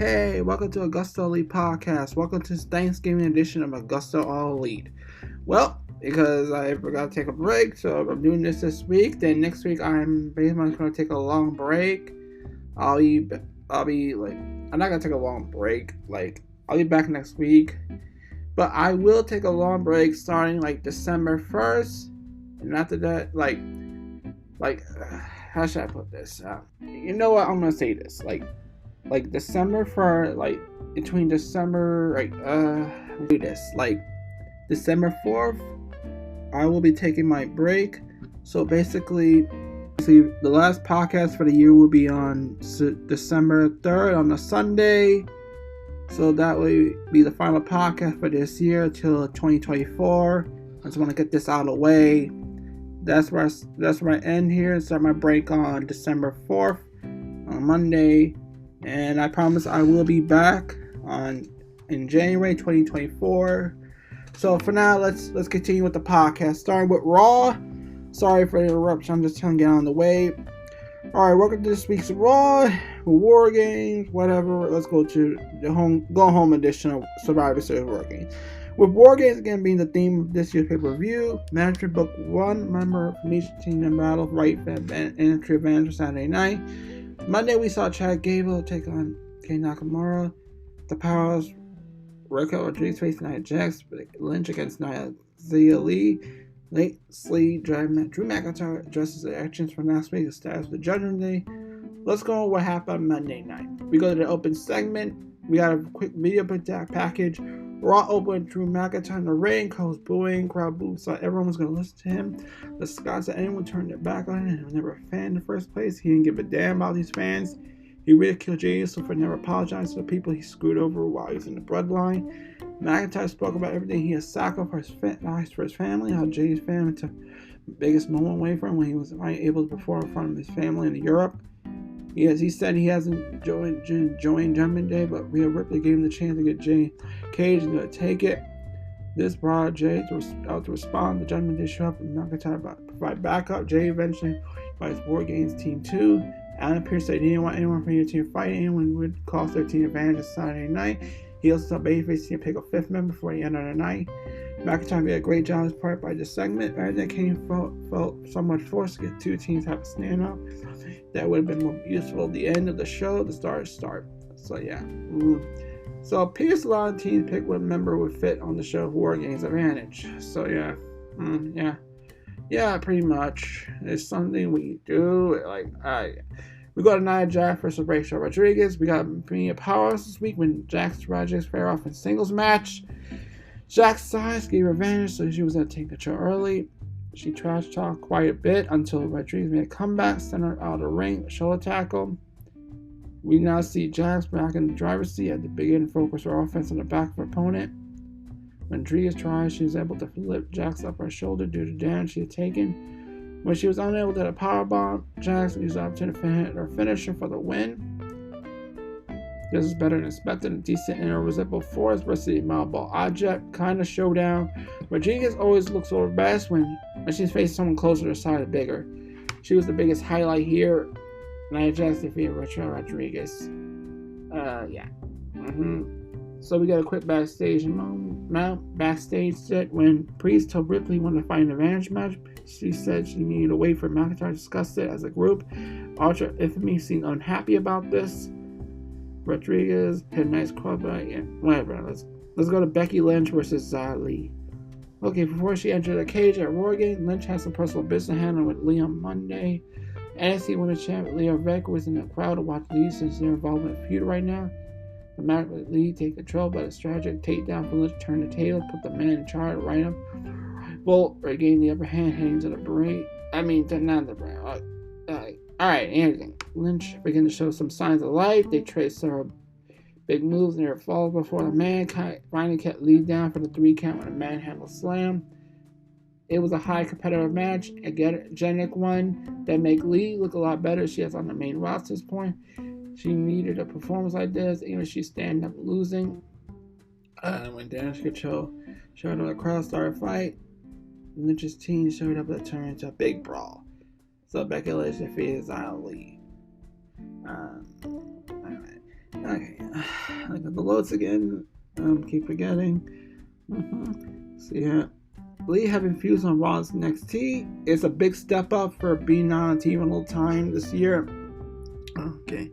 Hey, welcome to AgostoAllElite Podcast. Welcome to Thanksgiving edition of AgostoAllElite. Well, because I forgot to take a break, so I'm doing this week. Then next week, I'm pretty much going to take a long break. I'm not going to take a long break. I'll be back next week. But I will take a long break starting, December 1st. And after that, how should I put this? You know what? I'm going to say this. December 1st, between December, December 4th, I will be taking my break. So basically, the last podcast for the year will be on December 3rd on a Sunday. So that will be the final podcast for this year till 2024. I just want to get this out of the way. That's where I end here and start my break on December 4th on Monday. And I promise I will be back in January 2024. So for now, let's continue with the podcast. Starting with Raw. Sorry for the interruption. I'm just trying to get on the way. All right, welcome to this week's Raw. War Games, whatever. Let's go to the go home edition of Survivor Series War Games. With War Games again being the theme of this year's pay-per-view, management booked one member from each team in battle right and entry advantage for Saturday night. Monday we saw Chad Gable take on Kei Nakamura. The Powers, Raquel Rodriguez facing Nia Jax, Lynch against Nia Lee. Lately, Drew McIntyre addresses the actions from last week established the Judgment Day. Let's go over what happened Monday night. We go to the open segment. We got a quick video package. Raw opened Drew McIntyre in the ring, caused booing, crowd booed, so everyone was going to listen to him. The Scots said anyone turned their back on him and was never a fan in the first place. He didn't give a damn about these fans. He ridiculed Jey Uso for never apologizing to the people he screwed over while he was in the bloodline. McIntyre spoke about everything he has sacrificed for his family, how Jey's family took the biggest moment away from him when he was able to perform in front of his family in Europe. He said he hasn't joined Judgment Day, but Rhea Ripley gave him the chance to get Jay Cage and going to take it. This brought Jay to respond. The Judgment Day show up and McIntyre provide backup. Jay eventually fights War Games Team 2. Adam Pearce said he didn't want anyone from your team to fight anyone would cost their team advantage on Saturday night. He also saw Babyface team pick a fifth member before the end of the night. McIntyre did a great job as part by this segment. Everything came felt somewhat forced to get two teams to have a stand-up. That would have been more useful at the end of the show, the start. So yeah. So Pierce, a lot of teams pick what member would fit on the show War Games advantage. So yeah. Yeah, pretty much. It's something we do. We got a Nia Jax versus Rachel Rodriguez. We got Mia Powerhouse this week when Jax Rodriguez fair off in singles match. Jax's size gave her advantage, so she was going to take control early. She trash talked quite a bit until Rodriguez made a comeback, sent her out of the ring, shoulder tackle. We now see Jax back in the driver's seat at the beginning, focus her offense on the back of her opponent. When Rodriguez tried, she was able to flip Jax up her shoulder due to damage she had taken. When she was unable to hit a powerbomb, Jax used the opportunity to hit her finisher for the win. This is better than expected. A decent irresistible force versus the Malball object kind of showdown. Rodriguez always looks over best when she's facing someone closer to her side bigger. She was the biggest highlight here. Nia Jax defeated Rachel Rodriguez. So we got a quick backstage set when Priest told Ripley he wanted to fight an advantage match. She said she needed to wait for McIntyre to discuss it as a group. Ultra Infamy seemed unhappy about this. Rodriguez had a nice quote, but yeah, whatever. Let's go to Becky Lynch versus Lee. Okay, before she entered the cage at War Games, Lynch had some personal business handling with Lee on Monday. NXT Women's Champion Leah Vec was in the crowd to watch Lee since they're involved in a feud right now. The match with Lee take control, but a strategic takedown from Lynch turned the tables, put the man in charge right up. Bolt regained the upper hand, heading to the break. Alright, anything. Lynch began to show some signs of life. They traced several big moves near falls before the man finally kept Lee down for the 3 count with a manhandle slam. It was a high competitive match, a genic one that made Lee look a lot better. She is on the main roster at this point. She needed a performance like this, even if she's standing up losing. When damage control showed up, the crowd started a fight. Lynch's team showed up and turned into a big brawl. So Becky Lynch defeated Lee. Okay, I got the loads again. Keep forgetting. So yeah, Lee having fused on Raw's NXT. It's a big step up for being on TV a little time this year. Okay,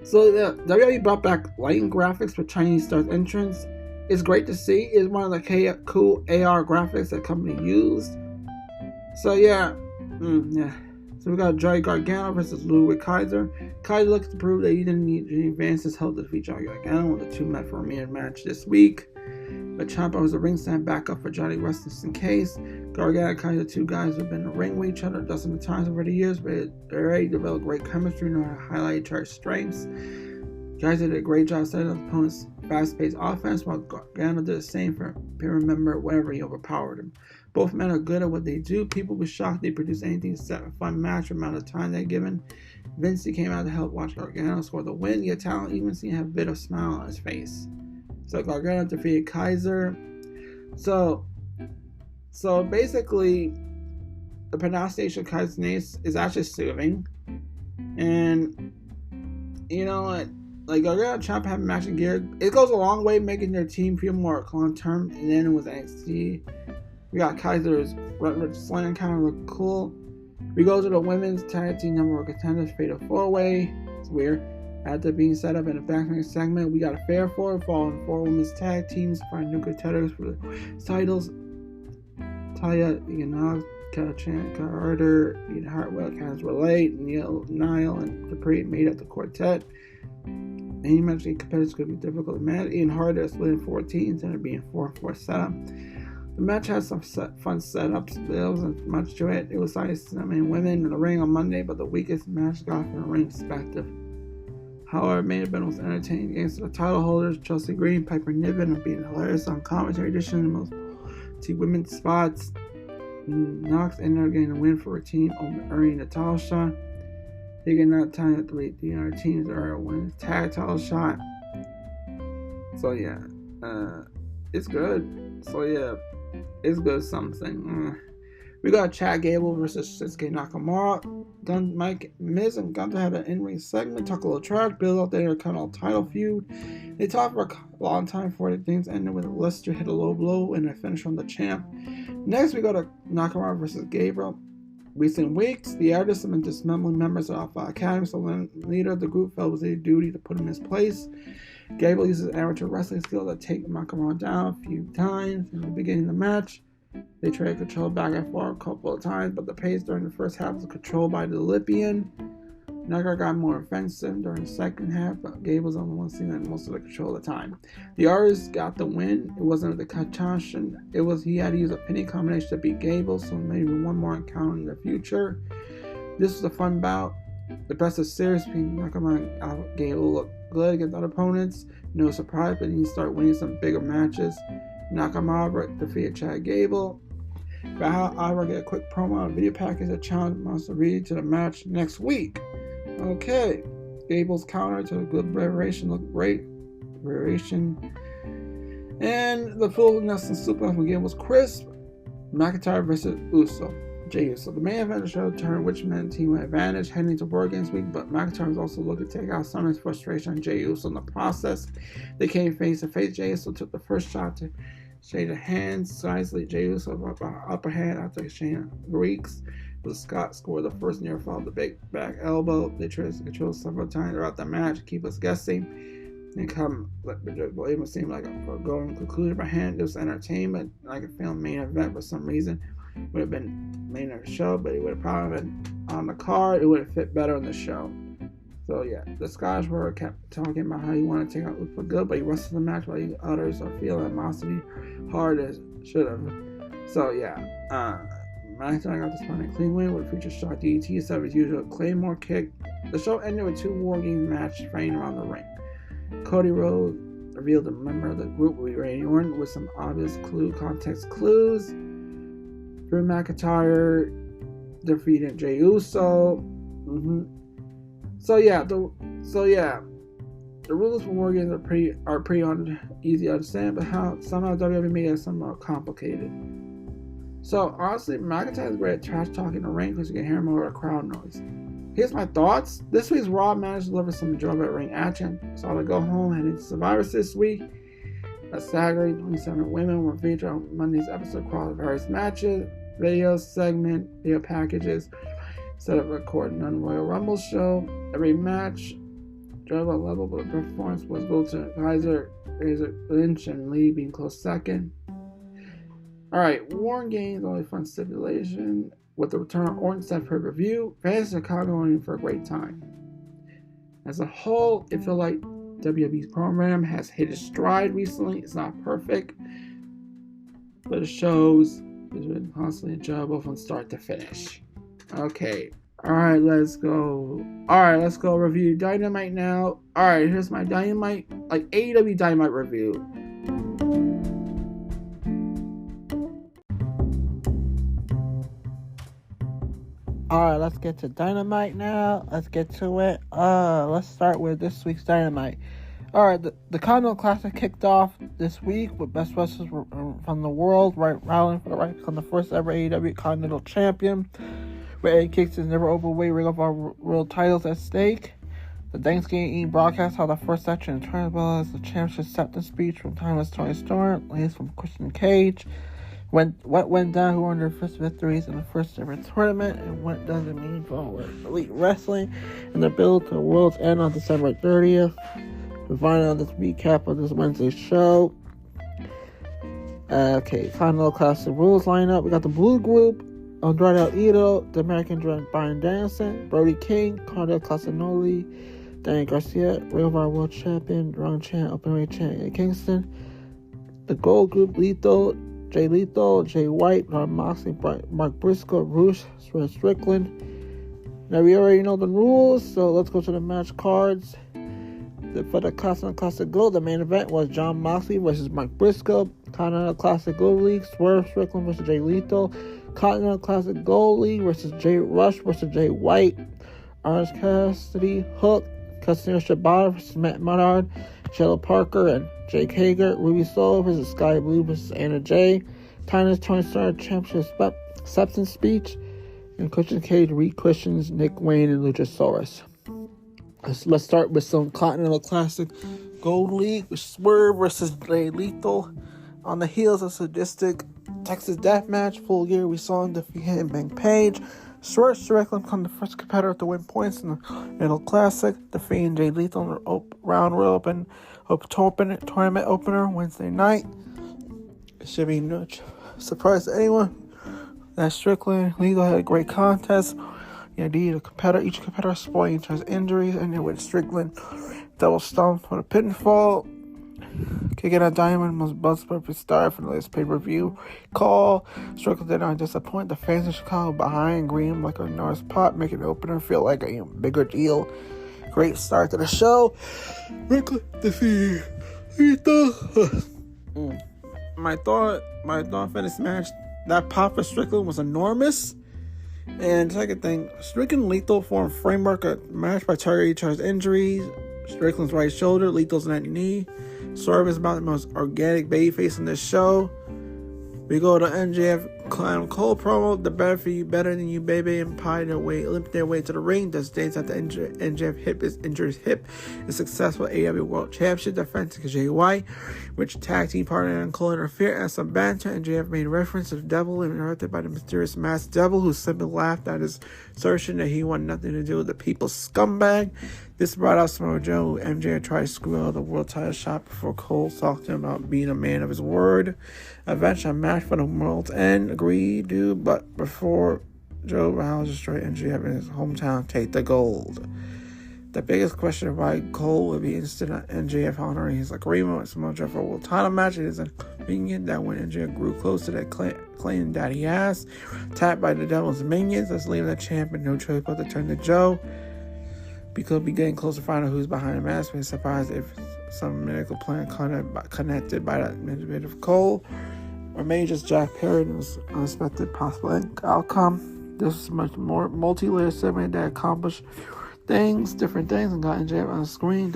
so the WWE brought back lighting graphics for Chinese Star's entrance. It's great to see. It's one of the cool AR graphics that company used. So yeah, So we got Johnny Gargano versus Ludwig Kaiser. Kaiser looks to prove that he didn't need Jimmy Vance's help to defeat Johnny Gargano when the two met for a mirror match this week. But Ciampa was a ringside backup for Johnny West just in case. Gargano and Kaiser, two guys who have been in the ring with each other dozens of times over the years, but they already developed great chemistry and know how to highlight each other's strengths. Kaiser did a great job setting up the opponent's fast-paced offense, while Gargano did the same for Pyramid member whenever he overpowered him. Both men are good at what they do. People were shocked they produced anything except a fun match for the amount of time they're given. Vince came out to help watch Gargano score the win, yet talent even seemed to have a bit of a smile on his face. So Gargano defeated Kaiser. So basically, the pronunciation of Kaiser's name is actually soothing. And, you know what? Like, Gargano and Ciampa have matching gear. It goes a long way making their team feel more long-term. And then with NXT, we got Kaiser's Rutledge Slam kind of look cool. We go to the women's tag team number one contenders fatal 4-way. It's weird. After being set up in a background segment, we got a fair four following 4 women's tag teams to find new contenders for the titles. Taya, Carter, Ian Hartwell, Candice Relate, Niall, and Dupree made up the quartet. Any matching competitors could be difficult to manage. Ian Harder split in 14 instead of being 4-4 setup. The match has some fun setups. There wasn't much to it. It was nice. Women in the ring on Monday, but the weakest match got from a ring perspective. However, main event was entertaining against the title holders, Chelsea Green, Piper Niven, and being hilarious on commentary edition in most two women's spots. Knox ended up getting a win for her team over Erin Natasha. They get that time that the other teams are winning tag title shot. So yeah, it's good. So yeah, it's good something. We got Chad Gable versus Shinsuke Nakamura. Mike, Miz, and Gunther had an in-ring segment, talk a little trash, build out their kind of title feud. They talked for a long time before the things ended with Lester hit a low blow and a finish on the champ. Next, we go to Nakamura versus Gabriel. Recent weeks, the artists have been dismembering members of Alpha Academy, so the leader of the group felt it was their duty to put him in his place. Gable uses amateur wrestling skills to take Nakamura down a few times in the beginning of the match. They traded control back and forth a couple of times, but the pace during the first half was controlled by the Olympian. Nakamura got more offensive during the second half, but Gable's on the one seeing most of the control of the time. The artist got the win. It wasn't the Kachantion. It was he had to use a pinning combination to beat Gable, so maybe one more encounter in the future. This was a fun bout. The best of series between Nakamura and Gable looked good against other opponents. No surprise, but he started winning some bigger matches. Nakamura defeated Chad Gable. I'll get a quick promo on a video package that challenge must read to the match next week. Okay, Gable's counter to a good variation looked great. And the fullness and super from Gable was crisp. McIntyre versus Jey Uso. The main event of the show turned which men team with advantage heading to War Games week, but McIntyre was also looking to take out some of his frustration on Jey Uso in the process. They came face to face. Jey Uso took the first shot to shake the hands. Wisely, Jey Uso up upper hand after exchanging Greeks. But Scott scored the first near fall of the big back elbow. They tried to control several times throughout the match to keep us guessing. And come, it would seem like a going conclusion by hand. It was entertainment, like a film main event for some reason. Would have been main of the show, but it would have probably been on the card. It would have fit better on the show. So yeah, the Scottish Warrior kept talking about how he wanted to take out Luke for good, but he wrestled the match while the others are feeling animosity hard as should have. So yeah, McIntyre got this final clean win with a future shot DDT instead of his usual Claymore kick. The show ended with 2 War Games matches fighting around the ring. Cody Rhodes revealed a member of the group will be Randy Orton with some obvious context clues. Drew McIntyre defeated Jey Uso. So yeah, the rules for War Games are pretty easy to understand, but somehow WWE made it somewhat complicated. So honestly, McIntyre is great at trash talking in the ring because you can hear him over the crowd noise. here's my thoughts. This week's Raw managed to deliver some enjoyable ring action. So to go home heading into Survivor this week. A staggering 27 women were featured on Monday's episode across various matches, video packages, set up recording on Royal Rumble show. Every match drove a level, but the performance was Goldberg, Kaiser, Razor, Lynch, and Lee being close second. Alright, Warren Games, only fun stipulation. With the return of Orton set per review, fans in Chicago are in for a great time. As a whole, it feels like WWE's program has hit its stride recently. It's not perfect, but it shows it's been constantly enjoyable from start to finish. Okay. Alright, let's go. Let's go review Dynamite now. Alright, here's my Dynamite, like AEW Dynamite review. Alright, let's get to Dynamite now. Let's get to it. Let's start with this week's Dynamite. Alright, the Continental Classic kicked off this week with best wrestlers from the world rallying for the right to become the first ever AEW Continental Champion. With Eddie Kingston's never overweight Ring of Honor World titles at stake. The Thanksgiving Eve broadcast held the first section in turn, as well as the championship acceptance speech from Timeless Tony Storm, leads from Christian Cage. What went down, who earned their first victories in the first ever tournament, and what does it mean for Elite Wrestling and the build to the World's End on December 30th. We'll find out this recap of this Wednesday's show. Okay, Continental Classic rules lineup. We got the Blue Group, Andrade El Idolo, the American Dream, Bryan Danielson, Brody King, Claudio Castagnoli, Danny Garcia, Ring of Honor World Champion, Ron Chan, Openweight Champion, Eddie Kingston. The Gold Group, Lethal, Jay Lethal, Jay White, Ron Moxley, Mark Briscoe, Rush, Strickland. Now we already know the rules, so let's go to the match cards. For the Continental Classic Gold, the main event was Jon Moxley versus Mark Briscoe. Continental Classic Gold League, Swerve Strickland versus Jay Lethal. Continental Classic Gold League versus Jay Rush versus Jay White. Orange Cassidy, Hook, Casimiro Shibata versus Matt Menard. Jello Parker and Jake Hager. Ruby Soho versus Sky Blue versus Anna Jay. Timeless Tony Storm Championship acceptance speech. And Christian Cage re-Christians Nick Wayne and Luchasaurus. Let's start with some Continental Classic Gold League with Swerve versus Jay Lethal. On the heels of sadistic Texas Death Match, Full Gear, we saw him defeat Hangman Page. Swerve Strickland become the first competitor to win points in the Middle Classic, defeating Jay Lethal in the round robin tournament opener Wednesday night. It should be no surprise to anyone that Strickland and Lethal had a great contest. Each competitor spoiling each other's injuries, and with Strickland double stomp for the pinfall. Kicking out Diamond, most buzz-perfect star for the latest pay-per-view call. Strickland did not disappoint. The fans in Chicago behind green like a Norris Pot, making the opener feel like a bigger deal. Great start to the show. Strickland defeated Lethal. My thought for this match, that pop for Strickland was enormous. And second thing, Strickland and Lethal formed framework a match by targeting each other's injuries. Strickland's right shoulder, Lethal's right knee. Swerve is about the most organic babyface in this show. We go to MJF Clown Cole promo. The better for you, better than you, baby, and limp their way to the ring. Just days after MJF injured his hip, a successful AEW World Championship defense against Jay White, which tag team partner and Cole interfered and some banter. MJF made reference to the devil and interrupted by the mysterious masked devil, who simply laughed at his assertion that he wanted nothing to do with the people's scumbag. This brought out Samoa Joe, who MJF tried to screw out of the world title shot before Cole talked to him about being a man of his word. Eventually, a match for the World's End agreed to, but before Joe Rouse destroyed MJF in his hometown, take the gold. The biggest question of why Cole would be interested in MJF honoring his agreement with Samoa Joe for a world title match. It is inconvenient that when MJF grew close to that claim that he has, tapped by the Devil's minions, that's leaving the champ with no choice but to turn to Joe. We could be getting close to finding out who's behind the mask. We're surprised if some medical plan connected by that bit of Cole, or maybe just Jack Perry and his unexpected possible outcome. This is much more multi-layered segment that accomplished different things, and got MJF on the screen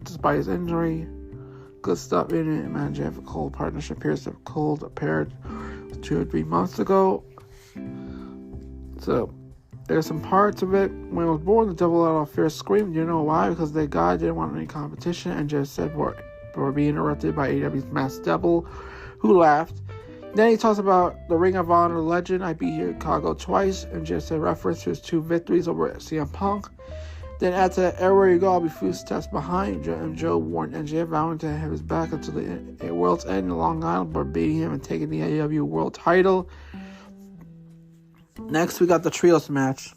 despite his injury. Good stuff in it. MJF Cole partnership appears to have Cole appeared 2 or 3 months ago. So There's some parts of it. When I was born, the devil let out a fierce scream. You know why? Because the guy didn't want any competition and just said we're being interrupted by AEW's Masked Devil, who laughed. Then he talks about the Ring of Honor legend. I beat Chicago twice, and just a reference to his 2 victories over CM Punk. Then at the everywhere you go, I'll be few steps behind. And Joe warned NJ vowing to have his back until the world's end in Long Island, but beating him and taking the AEW world title. Next, we got the trios match.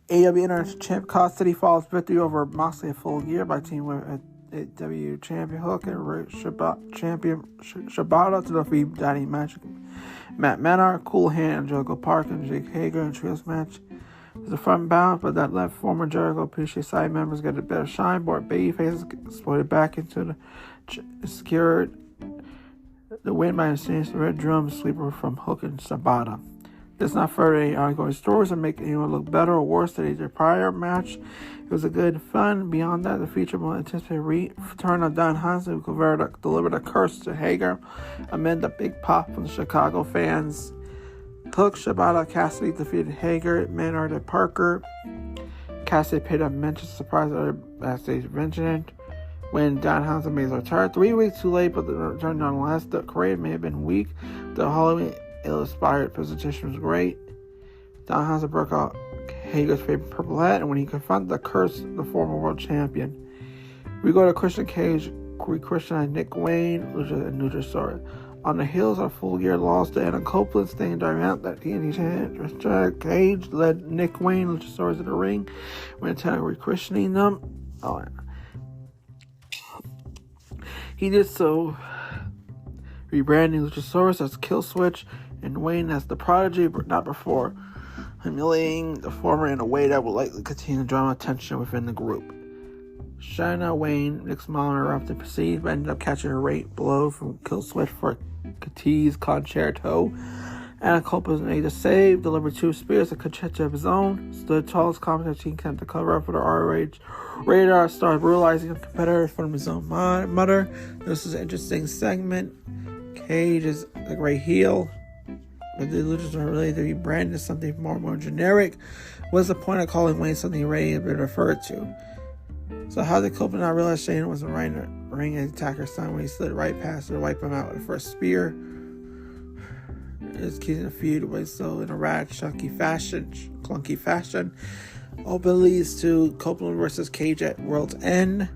AEW International Champ Cod City Falls victory over Moxley at Full Gear by team with AEW Champion Hook and Champion Shibata to defeat Daddy Magic, Matt Menard, Cool Hand, Angelico Park, and Jake Hager in trios match. There's a front bounce, but that left former Jericho Appreciate side members get a better shine. Board babyfaces exploited back into the secured the win by a red drum sweeper from Hook and Shibata. It's not further any ongoing stories or make anyone look better or worse than their prior match. It was a good fun. Beyond that, the feature will anticipate return of Don Hansen, who delivered a curse to Hager amid the big pop from the Chicago fans. Hook, Shibata, Cassidy defeated Hager, Menard, and Parker. Cassidy paid a mention surprise at a backstage incident when Don Hansen made his return. 3 weeks too late, but the return nonetheless. The parade may have been weak. The Halloween ill-inspired presentation was great. Don Hansen broke out Hager's favorite purple hat, and when he confronted the curse, the former world champion. We go to Christian Cage, Christian Nick Wayne, Lucha, and Luchasaurus. On the heels of Full Gear loss to Adam Copeland, staying dynamic that Cage led Nick Wayne, Luchasaurus in the ring when rechristening them. He did so, rebranding Luchasaurus as Killswitch and Wayne as the Prodigy, but not before humiliating the former in a way that will likely continue drama tension within the group. Shayna Wayne, Nick's mom, erupted proceed, but ended up catching a rate blow from Killswitch for Katie's concerto. Anna Copeland made a save, delivered 2 spears, a concerto of his own, stood tall as commentary team came to cover up for the RH radar, started brutalizing a competitor from his own mother. This is an interesting segment. Cage is a great heel, but the Luchas are really to be branded as something more generic. What's the point of calling Wayne something he already has been referred to? So how did Copeland not realize Shayna wasn't right in the ring and attack her son when he slid right past her to wipe him out with the first spear? It's keeping the feud away so in a clunky fashion. Open leads to Copeland versus Cage at World's End.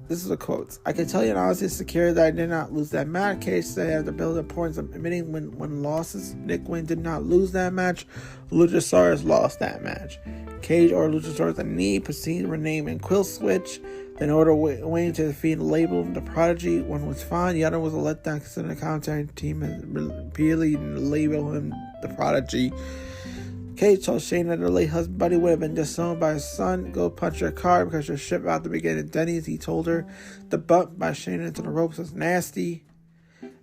This is a quote. I can tell you honestly, secure that I did not lose that match. Cage said after building importance of admitting when losses. Nick Wayne did not lose that match. Luchasaurus lost that match. Cage ordered Luchasaurus a knee, proceeded to rename and Killswitch, then ordered Wayne to defeat and label him the Prodigy. One was fine, the other was a letdown considering the commentary team had repeatedly labeled him the Prodigy. Cage told Shayna that her late husband Buddy would have been disowned by his son. Go punch your car because your ship out to begin at Denny's. He told her the bump by Shayna into the ropes was nasty.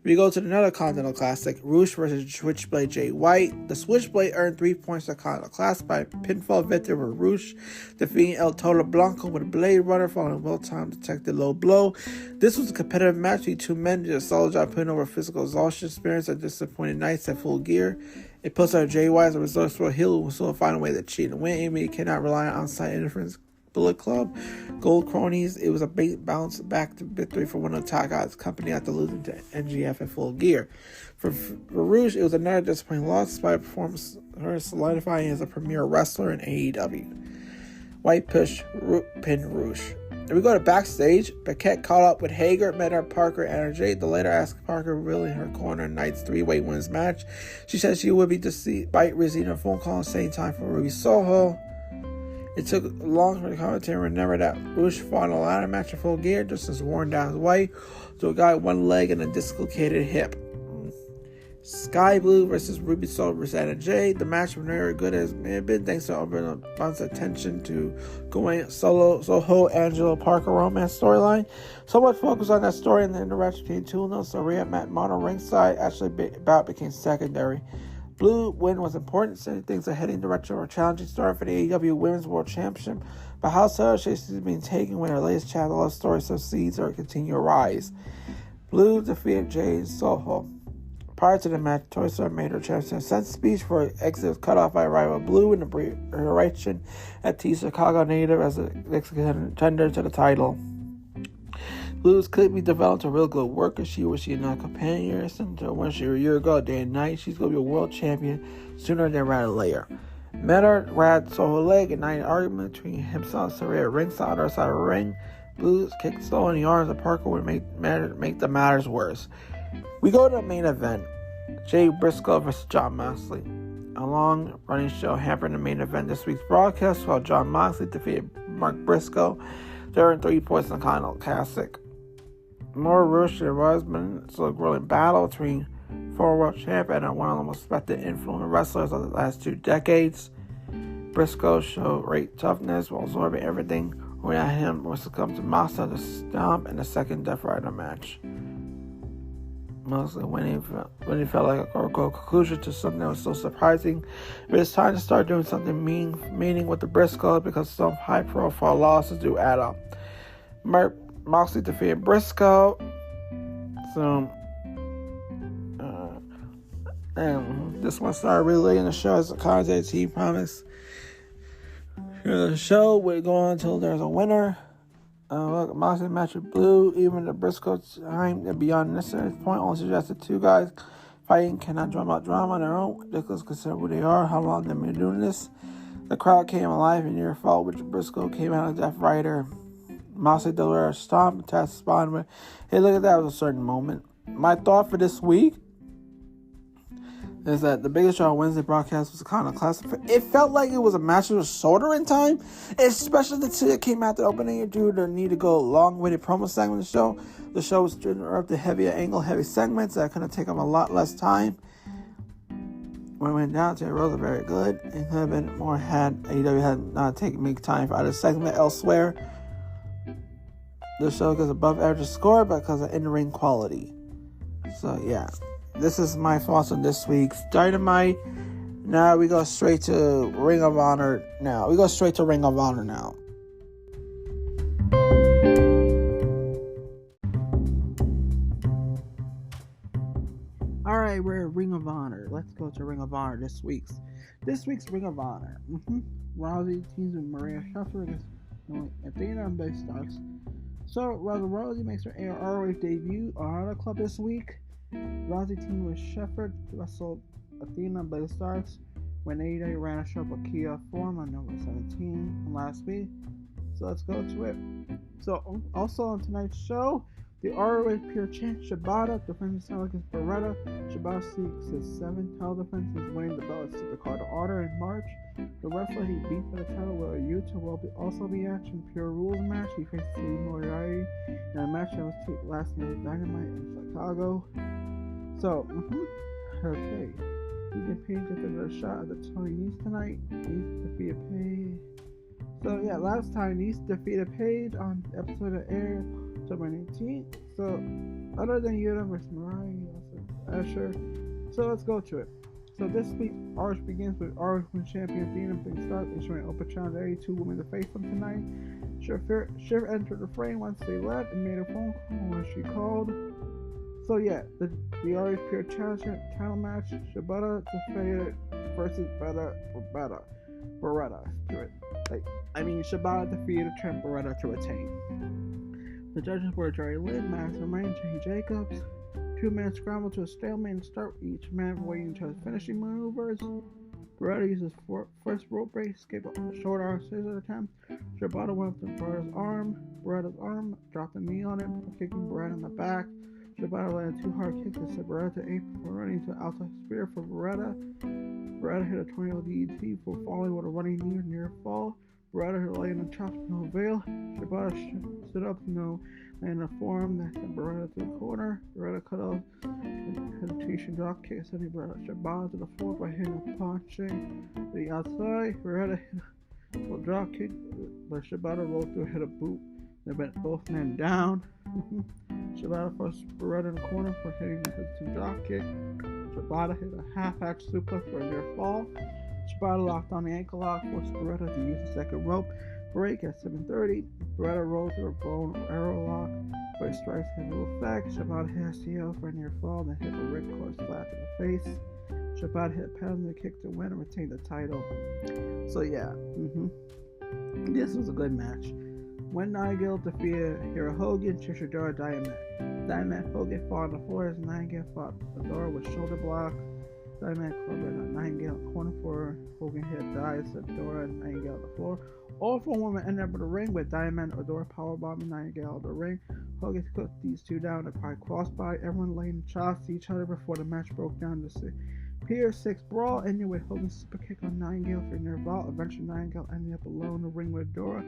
We go to another Continental Classic, Roosh versus Switchblade Jay White. The Switchblade earned 3 points at Continental Classic by pinfall victory over Roosh, defeating El Toro Blanco with a Blade Runner following a well-timed detected low blow. This was a competitive match between 2 men who did a solid job putting over physical exhaustion experience at disappointing nights at Full Gear. It puts out Jay White as a resourceful heel who will still find a way to cheat and win. Amy cannot rely on outside interference. Bullet Club, Gold Cronies. It was a big bounce back to victory for one of the top guys' company after losing to NGF at Full Gear. For Rouge, it was another disappointing loss despite a performance her solidifying as a premier wrestler in AEW. White push pin Rouge. And we go to backstage. Paquette caught up with Hager, met her Parker and RJ. The later asked Parker really in her corner in Knight's 3-way women's match. She said she would be despite receiving a phone call at the same time from Ruby Soho. It took long for the commentary to remember that Rouge fought in a ladder match in Full Gear just as worn down his way to a guy with one leg and a dislocated hip. Sky Blue versus Ruby Soho versus Anna Jay. The match was very good as it may have been thanks to a bunch of attention to going Soho Angelo Parker romance storyline. So much focus on that story and the interaction between two of them, so Rhea Matt Mono ringside actually about became secondary. Blue win was important, saying things are heading in the direction of a challenging start for the AEW Women's World Championship. But how Chase is being taken when her latest chapter love story succeeds or continue to rise. Blue defeated Jay and Soho. Prior to the match, Toyster made her championship ascent speech for her exit was cut off by rival Blue in the preparation at the Chicago native as a contender to the title. Blue's could be developed a real good worker. She not comparison to when she was a year ago, day and night. She's going to be a world champion sooner than later. Meta Rad saw her leg and night argument between himself and Saraya ringside on the other side of the ring. Blues kicked slow in the arms of Parker would make the matters worse. We go to the main event. Jay Briscoe vs. Jon Moxley. A long running show hampered the main event this week's broadcast while Jon Moxley defeated Mark Briscoe. They earned 3 points in the Continental Classic. More rush than was, but it's a grueling battle between former world champion and one of the most respected influential wrestlers of the last 2 decades. Briscoe showed great toughness while absorbing everything. Without him, was succumbed to Moxley to stomp in the second Death Rider match. Moxley when he felt like a conclusion to something that was so surprising. But it's time to start doing something meaning with the Briscoe because some high-profile losses do add up. Moxley defeated Briscoe. So, and this one started really late in the show as the commentary team promised. The show would go on until there's a winner. Moxley match with Blue. Even the Briscoe time and beyond necessary point only suggested 2 guys fighting cannot drum out drama on their own. Ridiculous consider who they are, how long they've been doing this. The crowd came alive in your fault, which Briscoe came out of Death Rider. Moxley delivered a stomp and tapped the spine with, hey, look at that, was a certain moment. My thought for this week is that the biggest show on Wednesday broadcast was kind of classic. It felt like it was a match that was shorter in time, especially the 2 that came after the opening due to the need to go long-winded promo segment of the show. The show was driven up to heavy segments that could have taken a lot less time. When it went down to it, was very good. It could have been more had AEW had not make time for either segment elsewhere. The show gets above average score because of in-ring quality. So yeah. This is my thoughts on this week's Dynamite. Now we go straight to Ring of Honor now. Alright, we're at Ring of Honor. Let's go to Ring of Honor this week's Ring of Honor. Rousey teams with Maria Sheffer against Athena and Big Starks. So Rousey makes her ROH debut on Honor Club this week. Rousey teamed with Shepard to wrestle Athena and Blade Starks when AEW ran a show with Kia Forum on November 17 last week. So let's go to it. So also on tonight's show, the ROH Pure Champ Shibata defends himself against Beretta. Shibata seeks his 7th title defense since winning the belt at Supercard Order in March. The wrestler he beat for the title will Yuta will also be action Pure Rules match. He faces Lee Moriarty in a match that was taped last night at Dynamite in Chicago. So, okay. Ethan Page gets another shot at the Tony Nese tonight. Nese defeated Page. So yeah, last time Nese defeated Page on the episode that aired October 19th. So, other than Yuta vs. Mariah, Asher. So let's go to it. So this week, ROH begins with ROH Women's Champion Athena Big Stark issuing open challenge to 82 women to face them tonight. Shiv entered the frame once they left and made a phone call when she called. So yeah, the ROH Pure Challenge title match, Shibata defeated versus Beretta to it. Shibata defeated Trent Beretta to retain. The judges were Jerry Lynn, Madison Rain, Jay Jacobs. 2 men scramble to a stalemate and start each man waiting until his finishing maneuvers. Beretta uses first rope break, escape a short arm scissor attempt. Shibata went up to Beretta's arm, dropped a knee on him, kicking Beretta in the back. Shibata landed 2 hard kicks that set Beretta to 8 before running to an outside spear for Beretta. Beretta hit a tornado DDT before falling with a running knee near fall. Beretta hit a landing chop to no avail. Shibata stood up to landing a forearm that sent Beretta to the corner. Beretta cut off a hesitation drop kick, sending Shibata to the floor by hitting a punching to the outside. Beretta hit a drop kick, but Shibata rolled through and hit a boot. They bent both men down. Shibata forced Beretta in the corner for hitting the hesitant drop kick. Shibata hit a half-axe suplex for a near fall. Shibata locked on the ankle lock, forced Beretta to use the second rope break at 7:30. Guevara rolls through a bone arrow lock, where he strikes his little effect. Shabbat hit STO for a near fall, then hit a ripcord slap in the face. Shabbat hit a penalty kick to win and retain the title. So yeah, this was a good match. When Nightingale defeated Hero Hogan, Trish Adora, Diamond Hogan fought on the floor as Nightingale fought Adora with shoulder block. Diamond covered Nightingale in the corner for Hogan hit dives Adora and Nightingale on the floor. All four women ended up in the ring with Diamond Adora powerbombing Nightingale out of the ring. Hogan took these two down to probably crossbody. Everyone laying shots to each other before the match broke down to Pier 6 brawl, ending with Hogan's super kick on Nightingale for near vault. Eventually Nightingale ended up alone in the ring with Adora,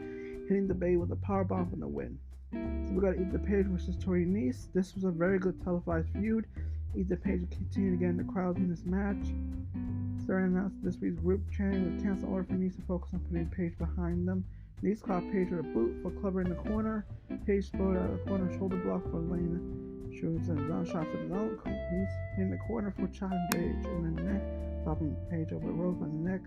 hitting the Bay with a powerbomb for the win. So we got Ethan Page versus Tori Nese. This was a very good televised feud. Ethan Page continued to get in the crowd in this match. Starting announced this week's group chanting with cancel order for Nese to focus on putting Page behind them. Nese caught Page with a boot for covering the corner. Page exploded out of the corner, shoulder block for Lane. Shoots and zone shots of his own. He's in the corner for chopping Page in the neck, dropping Page over the rope on the neck.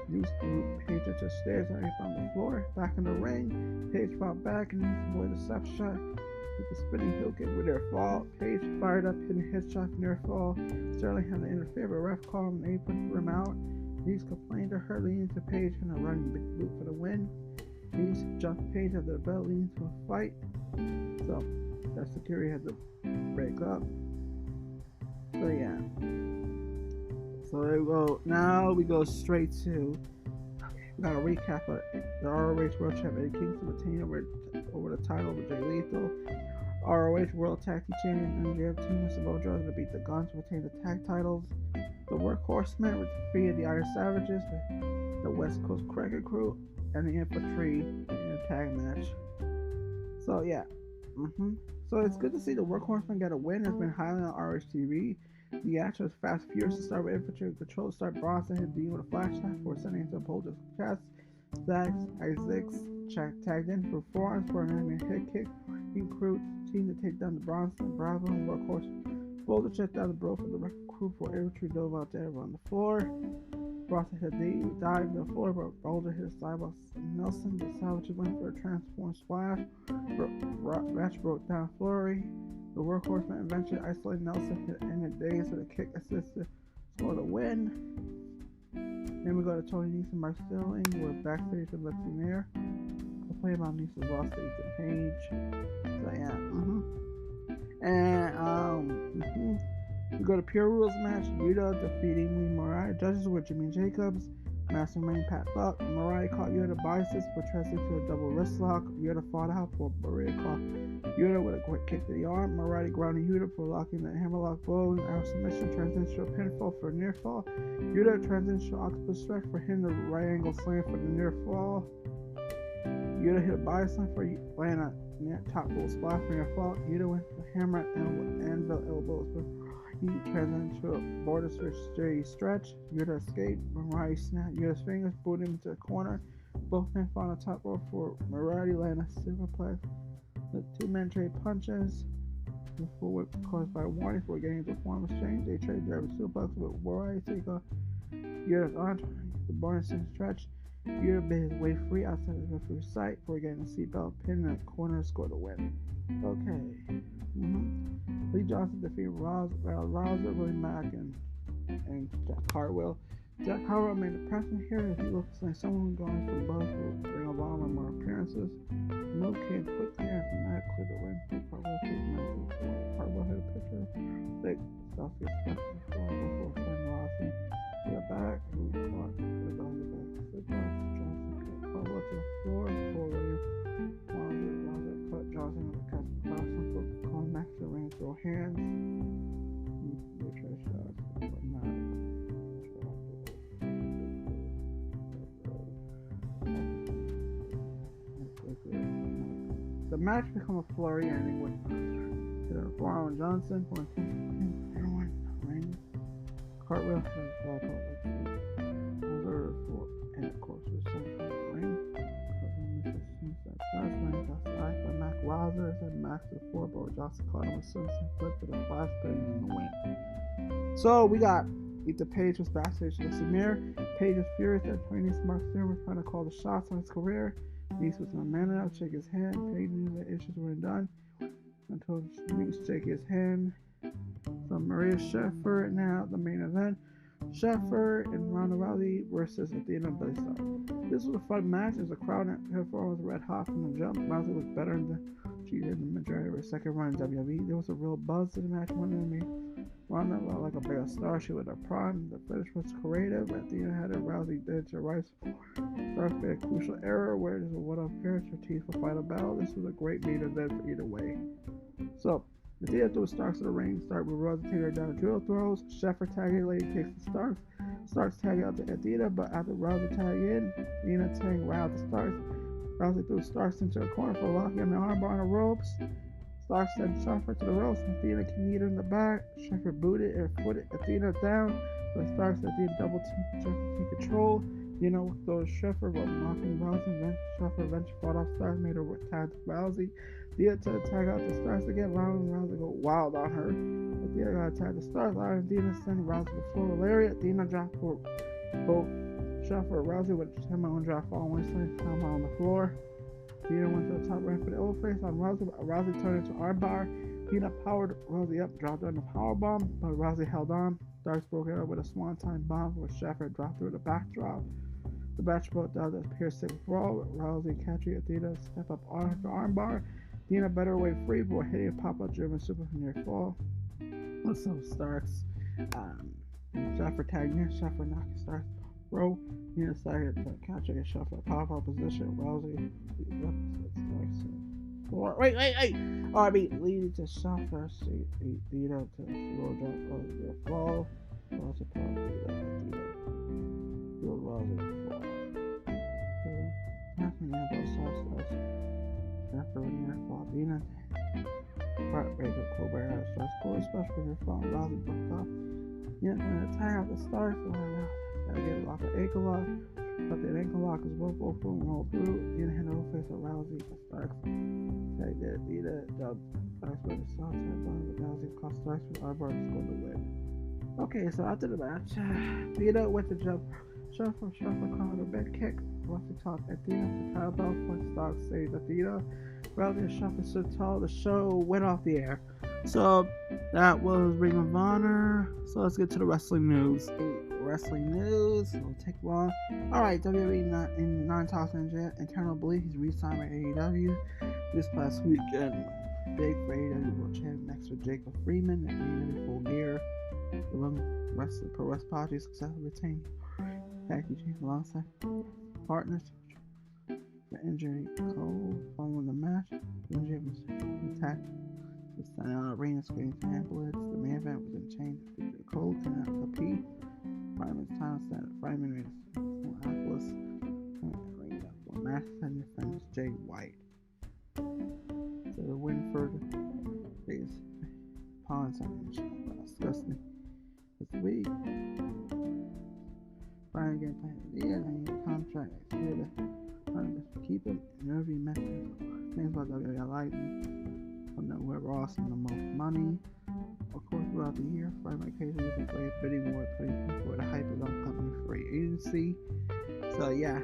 Nese threw Page up the stairs and up on the floor. Back in the ring, Page fought back and Nese avoided the slap shot. Hit the spinning heel kick with their fall. Page fired up, hitting a headshot from their fall. Sterling had to interfere, but ref called him and apron for him out. Nese complained to her, leading to Page and a running big boot for the win. Nese jumped Page after the bell, leading to a fight. So that security had to break up. So yeah. So there we go. Now we go straight to. We got a recap of the ROH World Champ Eddie Kingston retaining over the title with Jay Lethal. ROH World Tag Team Champion MJF Team with Samoa Joe to beat the Guns to retain the tag titles. The Workhorsemen defeated the Irish Savages with the West Coast Cracker Crew and the Infantry in a tag match. So yeah. So it's good to see the Workhorsemen get a win. It's been highly on ROH TV. The action was fast and furious to start with infantry control. Start Bronson hit Dean with a flashlight for sending him to uphold his chest. Zags, Isaacs tagged in for forearms for an enemy hit kick. He crew team to take down the Bronson, Bravo, and Workhorse. Boulder checked out the bro for the record crew for infantry dove out to everyone on the floor. Bronson hit Dean, dived to the floor, but Boulder hit a sidewalk Nelson. The Savages went for a transform splash. Match broke down Flurry. The Workhorsemen eventually isolated Nelson, hit ended days with a kick assist to score the win. Then we go to Tony Nese and Mark Sterling. We're backstage with Lexi Nair. The play about Nese's loss to Ethan Page. So yeah, And we go to Pure Rules match. Yuta defeating Lee Mariah. Judges were Jimmy Jacobs, Mastermind Pat Buck. Mariah caught Yuta biceps for translating to a double wrist lock. Yuta fought out for Mariah caught Yuta with a quick kick to the arm. Mariah grounding Yuta for locking the hammerlock blow. Arrow submission transition to a pinfall for a near fall. Yuta transition to octopus strike for hitting the right angle slam for the near fall. Yuta hit a bicep for laying a top roll spot for near fall. Yuta went for hammer and anvil elbows. He transitioned to a border stretch. Yuta escaped. Mariah snapped Yuta's fingers, booted him into the corner. Both men fought on top rope for Mariah laying a superplex. The two men trade punches. The full whip caused by warning for getting into a form exchange. They trade driver suplex with Mariah take off Yuta's arm. The border stretch. Yuta bit his way free outside his referee's sight before getting a seatbelt pin in the corner to score the win. Okay. Lee Johnson defeated Rouser, Willie Mack, and Jack Cartwheel. Jack Cartwheel made a pressman here as he looks like someone going from both for Ring of Honor and more appearances. The move came quickly after Mack cleared the ring. Cartwheel took the match before. Cartwheel hit a picture. Big Southgate special before Finn Rossi. To the back, who fought the back. Johnson cut Cartwheel to the floor before Rouser cut Johnson with a catch Johnson for calling Mack to the ring, throw hands. They try shots, but not. The match became a flurry ending with Ron Johnson for everyone ring. Cartwheel has fought over for and of course was sent from the ring. Last line got side by Mack Rouser and Max to the floor, but Johnson caught him with Simpson flip for the flash button in the win. So we got Ethan Page was backstage with Samir. Page was furious that Tony's Mark Stern was trying to call the shots on his career. Reese was not man enough to shake his hand. Page knew that issues weren't done until Reese shake his hand. So Maria Sheffer now the main event. Sheffer and Ronda Rousey versus Athena and Billie Starr. This was a fun match as the crowd was red hot from the jump. Rousey looked better than she did in the majority of her second run in WWE. There was a real buzz to the match. One enemy. Ronda looked like a bigger star. She was her prime. The finish was creative. Athena had it. Rousey did to Rice. Stark made a crucial error where there's a one-off pair. Her teeth will fight a battle. This was a great main event for either way. So, Athena threw Starks to the ring. Stark with Rousey taking her down drill throws. Sheffer tagging lady kicks to Starks. Starks tagging out to Athena, but after Rousey tagged in, Athena tagging right out to Starks. Rousey threw Starks into a corner for locking on the armbar on the ropes. Starks sent Sheffer to the ropes. Athena kneed in the back. Sheffer booted and footed Athena down. But Starks Athena double team Sheffer took control. Throws Sheffer while knocking Rousey. Sheffer eventually fought off Starks, made her tag to Rousey. Athena to tag out to Starks again. Rousey go wild on her. Athena got attacked to Starks. Athena sent Rousey to the floor. Lariat. Athena dropped for both Sheffer and Rousey with a 10-mile drop following slam on the floor. Athena went to the top ramp for the overface on Rousey, but Rousey turned into armbar. Athena powered Rousey up, dropped her in the powerbomb, but Rousey held on. Starks broke it up with a swanton bomb, where Sheffer dropped through the backdrop. The match broke down to Pierce 6 brawl. Rousey catching Athena step up on the armbar. Athena better way free before hitting a pop-up German super near fall. So Starks, Sheffer tagged in. Sheffer knocking Starks row. Athena started to catch a Sheffer pop-up position. Rousey Wait. RB leading to Sheffer. Athena to slow down Rousey to the fall. Rousey probably Rousey fall. Happening at those sauce. Sheffer in fall. Athena. Heartbreaker, Guevara, stress core, special your phone, Rousey broke up. Gonna tie out the Starks, gotta get a lock of ankle lock, but the ankle lock is both open, roll through, hand over face of Rousey, the Starks. Tag that, Athena, dub, Starks with a soft tag bottom, but Rousey cost Starks with armbar to score the win. Okay, so after the match, Athena went to jump, Sheffer caught a bed kick, Rousey tossed Athena to power belt, point Starks saved Athena. Rousey and Sheffer stood tall. The show went off the air. So that was Ring of Honor. So let's get to the wrestling news. It'll take long. Alright, WWE in non-talks internal belief he's re-signed by AEW. This past weekend, big for AEW World Champion next with Jacob Freeman and AEW Full Gear. The Wrestling Pro Wrestling Party successfully retained tag team alongside partners. The injury Cole following the match. The injury was attacked. The standing on arena screen to ambulance. The main event was in change. Cole cannot compete. Fireman's title set. Fireman made a Atlas. Arena for match and defense Jay White. So the win for the biggest pawn disgusting this week. Brian again playing the end contract. Keep him in every metric. Things like AgostoAllElite from the whoever awesome the most money. Of course, throughout the year, Friday occasionally is a great bidding war for the hype of upcoming free agency. So yeah.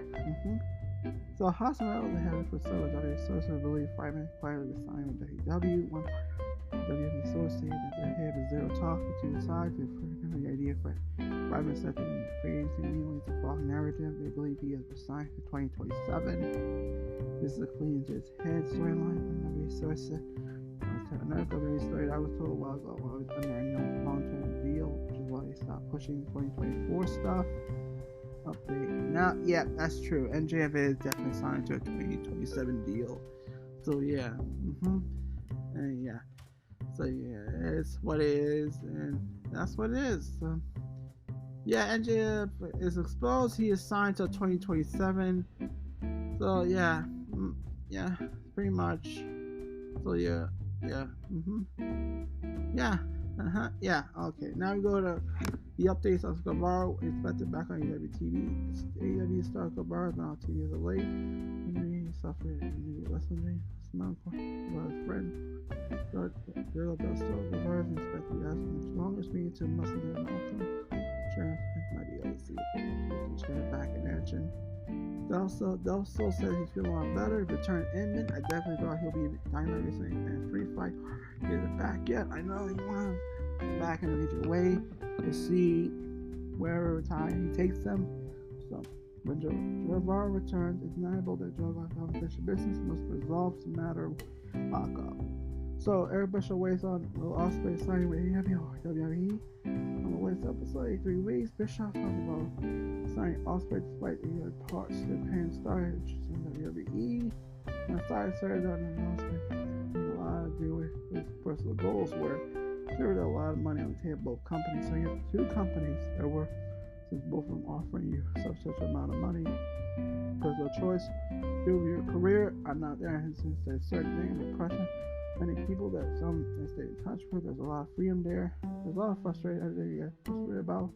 So hospital they have for several WWE sources believe Friday quietly resigned with WWE. One WWE source stated that they had zero talk between the sides and for the idea for Ryman said that in the free agency immediately to fall narrative. They believe he has resigned for 2027. This is a clean into his head storyline. Another source said another WWE story I was told a while ago I was under a no long-term deal, which is why they stopped pushing 2024 stuff. Update. Now, yeah, that's true. NJF is definitely signed to a 2027 deal. So yeah. And yeah. So yeah, it's what it is, and that's what it is. So, yeah, NJF is exposed. He is signed till 2027. So yeah, pretty much. So yeah. Okay, now we go to the updates on Guevara. Expected back on AEW TV. AEW star Guevara is now on TV as of late. He suffered a new wrestling injury. About his friend. Guevara is expected to be out for much longer, speaking to Muscle and Malcolm. sure. It might be able to see it. He's back in action. Delso says he's feeling a lot better. Return Inman. I definitely thought he'll be in Dynamite recently and free fight. Get it back yet. I know he wants back in a major way to see wherever time he takes them. So when Guevara returns, it's inevitable that Guevara's unfinished business must resolve the matter of lockup. So Eric Bischoff weighs on Will Ospreay signing with WWE. On the latest episode, 83 weeks, Bischoff talks about signing Ospreay despite the parts to the parent star in WWE. And aside said that an announcement had a lot to do with his personal goals, where there was a lot of money on the table, both companies. So you have two companies that were, since both of them offering you such amount of money, personal choice, do your career. I'm not there, and since there's certain things, depression. Many people that some they stay in touch with. There's a lot of freedom there. There's a lot of frustration that you get frustrated about.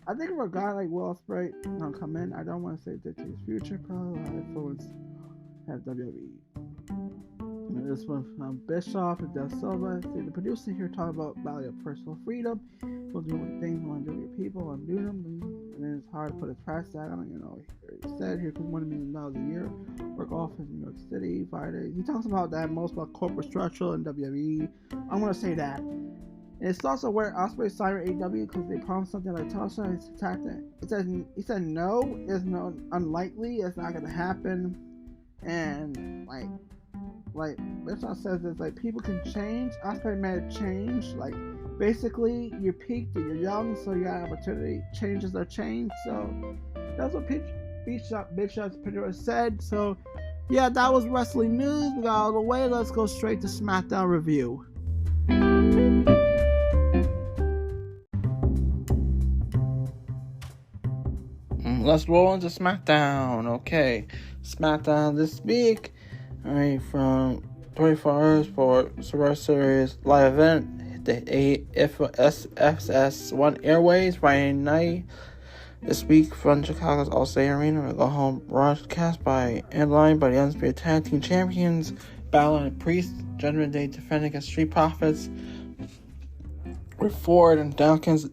I think for a guy like Will Ospreay gonna come in, I don't want to say dictate his future, probably a lot of influence at WWE. And this one from Bischoff and Del Silva. See, the producer here talk about value of personal freedom. People doing things you want to do with your people and do them, and then it's hard to put a price tag on it. You know, he said here comes $1 million a year. Work office in New York City, 5 days. He talks about that most about corporate structure and WWE. I'm gonna say that. And it's also where Ospreay signed with AEW because they promised something like Tasha. It's attacked it. He said no, it's no unlikely, it's not gonna happen. And like Bischoff says, it's like people can change. Ospreay made a change. Like basically, you peaked and you're young, so you got an opportunity. Changes are changed. So that's what Bischoff's producer said. So yeah, that was wrestling news. We got all the way. Let's go straight to SmackDown review. Let's roll into SmackDown. Okay, SmackDown this week. Alright, from 24 hours for Survivor Series live event. The FS1 Airways Friday night. This week from Chicago's Allstate Arena, we go home broadcast by Headline by the Undisputed Tag Team Champions, Balor and Priest, Judgment Day defending against Street Profits, with Ford and Dawkins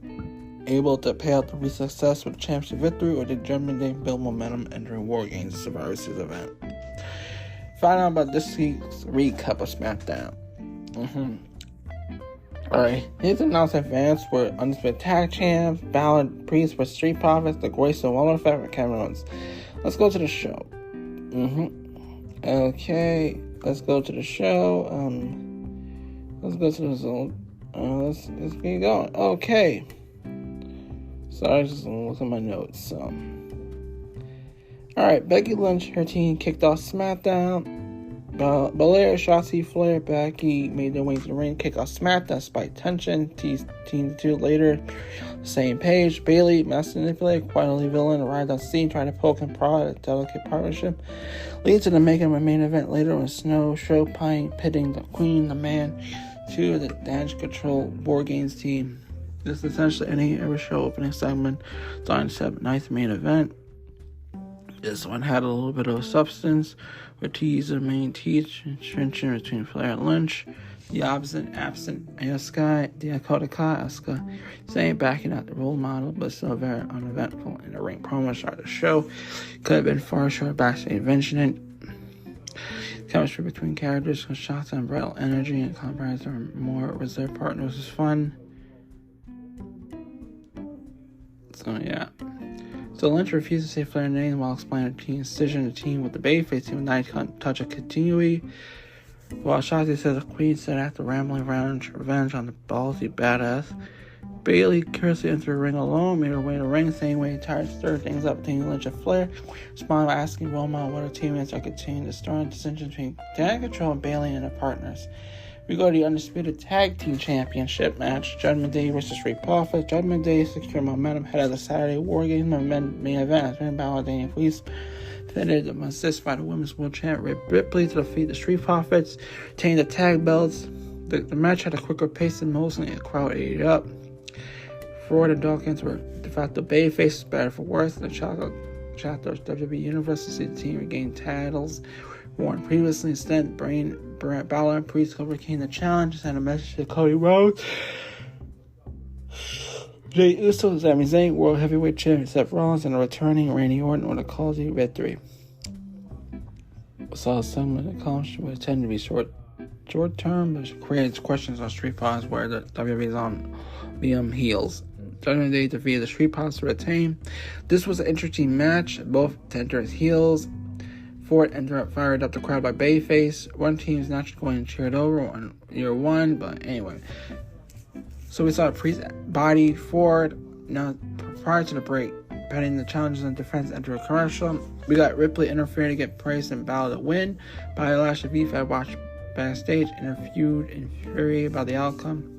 able to pay out the recent success with a championship victory, or did Judgment Day build momentum entering War Games Survivor Series event? Find out about this week's recap of SmackDown. Alright, here's the announcement advance for Undisputed Tag Champs, Balor and Priest with Street Profits, the Grace and Wellness Effect with Kevin Owens. Let's go to the show. Okay, let's go to the show. Let's go to the zone. Let's get going. Okay. Sorry, just look at my notes. Alright, Becky Lynch, her team kicked off SmackDown. Belair, Shotzi, Flair, Becky made their way to the ring, kick off SmackDown despite tension. Team 2 later, same page. Bayley, master manipulator, quietly villain, arrived on scene, trying to poke and prod a delicate partnership. Leads to the making of a main event later on Snow Show, pitting the Queen, the Man, to the Damage Control War Games team. This is essentially any ever show opening segment on the ninth main event. This one had a little bit of substance, with teaser main tension between Flair and Lynch. The absent Asuka, Dakota Kai, Asuka saying backing out the role model, but still very uneventful in the ring promo start the show. Could have been far short backstage invention. Chemistry between characters, shots and vital energy and compromise are more reserved partners is fun. So yeah. So Lynch refused to say Flair's name while explaining the team's decision. The team with the babyface team would not touch a continuity. While Shotzi says the Queen said after rambling revenge on the ballsy badass. Bayley curiously entered the ring alone, made her way to the ring, saying when he tired to stir things up between Lynch and Flair. Responded by asking Roma what her teammates are continuing to stir in dissension between Damage Control and Bayley and her partners. We go to the Undisputed Tag Team Championship match. Judgment Day versus Street Profits. Judgment Day secured momentum ahead of the Saturday War Games main event as Finn Balor and Priest defended the assist by the Women's World Champ Rhea Ripley to defeat the Street Profits, retain the tag belts. The match had a quicker pace than most, and the crowd ate it up. Ford and Dawkins were de facto babyfaces, better for worse. In the chapter of WWE Universe to see the team regain titles worn previously. Instead, Balor and Priest overcame the challenge and sent a message to Cody Rhodes. Jey Uso, Sami Zayn, World Heavyweight Champion Seth Rollins, and a returning Randy Orton with a quality victory. Saw some of the accomplishment would tend to be short term, but creates questions on Street Profits where the WWE is on BM heels. Judgment Day defeated the Street Profits to retain. This was an interesting match. Both entered as heels. Ford ended up fired up the crowd by Bayface. One team is naturally going to cheer it over on year one, but anyway. So we saw Priest body Ford. Now, prior to the break, pending the challenges and defense enter a commercial. We got Ripley interfering to get Price and Balor to win. By Lashley Beef, I watched backstage, interviewed, infuriated about the outcome.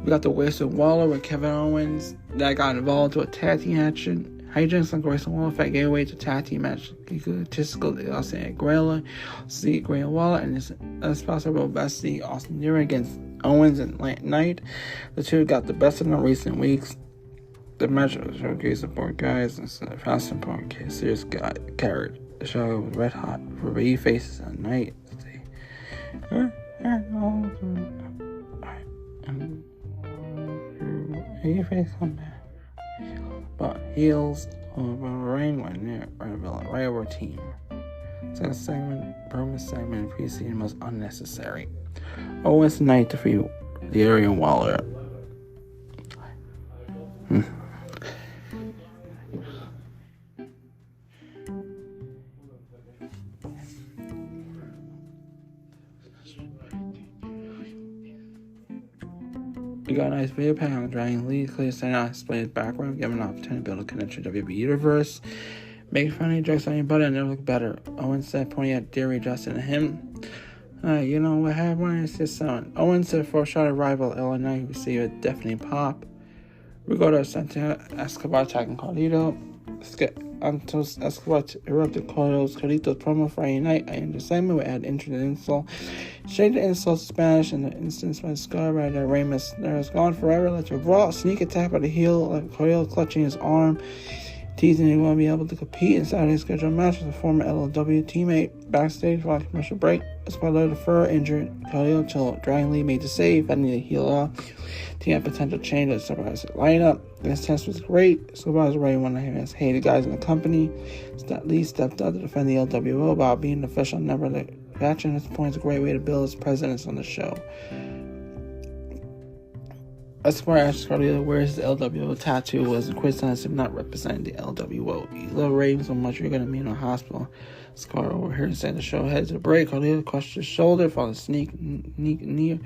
We got the Grayson Waller with Kevin Owens that got involved into a tag team action. Hijinks on Grayson Waller effect gave away to tag team match. Egotistical Austin Aguilera, see Grayson Waller, and his possible bestie Austin Theory against Owens and Knight. The two got the best of them in recent weeks. The match showcased important guys instead of fast important case. Serious guy carried the show was red hot for baby faces at night. Baby face come back. But heels Reign went near rival team. Second segment, promise segment, preceding was unnecessary. Owens Knight defeated the Arian Waller. We got a nice video pack on Dragon Lee. Clear sign out, explain his background, giving an opportunity to build a connection to the WWE Universe. Make funny jokes on your butt and never look better. Owen said, pointing at Theory, Justin, and him. You know what happened? It's his son. Owen said, four-shot rival Illinois received a deafening pop. We go to Santiago Escobar attacking Carlito. Santos Escobar erupted Carlito's promo Friday night. I ended the segment with add intro and insult. Change the insult to Spanish in the instance by Scar by the Rey Mysterio is gone forever. Let's raw sneak attack by the heel, like Carlito clutching his arm, teasing he won't be able to compete inside his scheduled match with a former LLW teammate. Backstage while commercial break, Escobar the fur injured Carlito till Dragon Lee made the save, ending the heel off. Team had potential change of the surprise lineup. This test was great. Escobar was already one of his hated guys in the company. Lee stepped up to defend the LWO about being an official member of the faction. At this point, it's a great way to build his presence on the show. Escobar asked Carlito where his LWO tattoo was, and quit signs him not representing the LWO. He loved raving so much you're going to be in a hospital. Scar over here and saying the show heads to break. Carlito crushed his shoulder, followed a sneak knee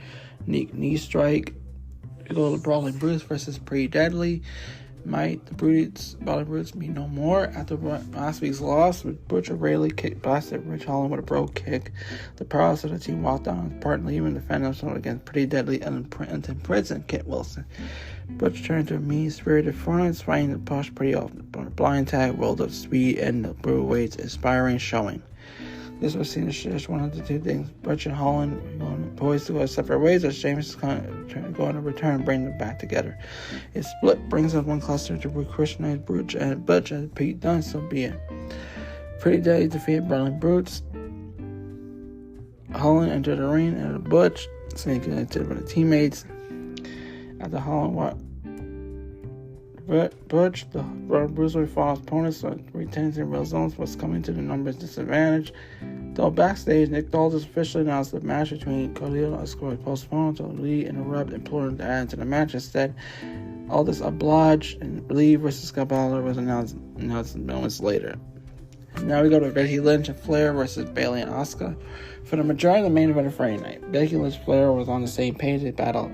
strike. We go to Brawling Brutes versus Pretty Deadly. Might the Brawling Brutes be no more? After last week's loss, Butcher Rayleigh kicked blasted Rich Holland with a broke kick. The prowess of the team walked down his part and even defend themselves against Pretty Deadly and Prince and Kit Wilson. Butcher turned to a mean-spirited front, fighting the push pretty off the blind tag, rolled up speed, and the brutal weights, inspiring showing. This was seen as just one of the two things. Butch and Holland going poised to go separate ways as James is going to return and bring them back together. His split brings up one cluster to re-Christianize Butch and Pete Dunne, so be it. Pretty Deadly defeated Brawling Brutes. Holland entered the ring and Butch, sneaking into with the teammates. After Holland Butch, the Bruiserweight Falls opponents retains in real zones was coming to the numbers disadvantage. Though backstage, Nick Aldis officially announced the match between Carlito and Escobar postponed, so Lee interrupted, imploring to add into the match. Instead, Aldis obliged, and Lee versus Guevara was announced moments later. Now we go to Becky Lynch and Flair versus Bayley and Asuka. For the majority of the main event of Friday night, Becky Lynch and Flair was on the same page. They battled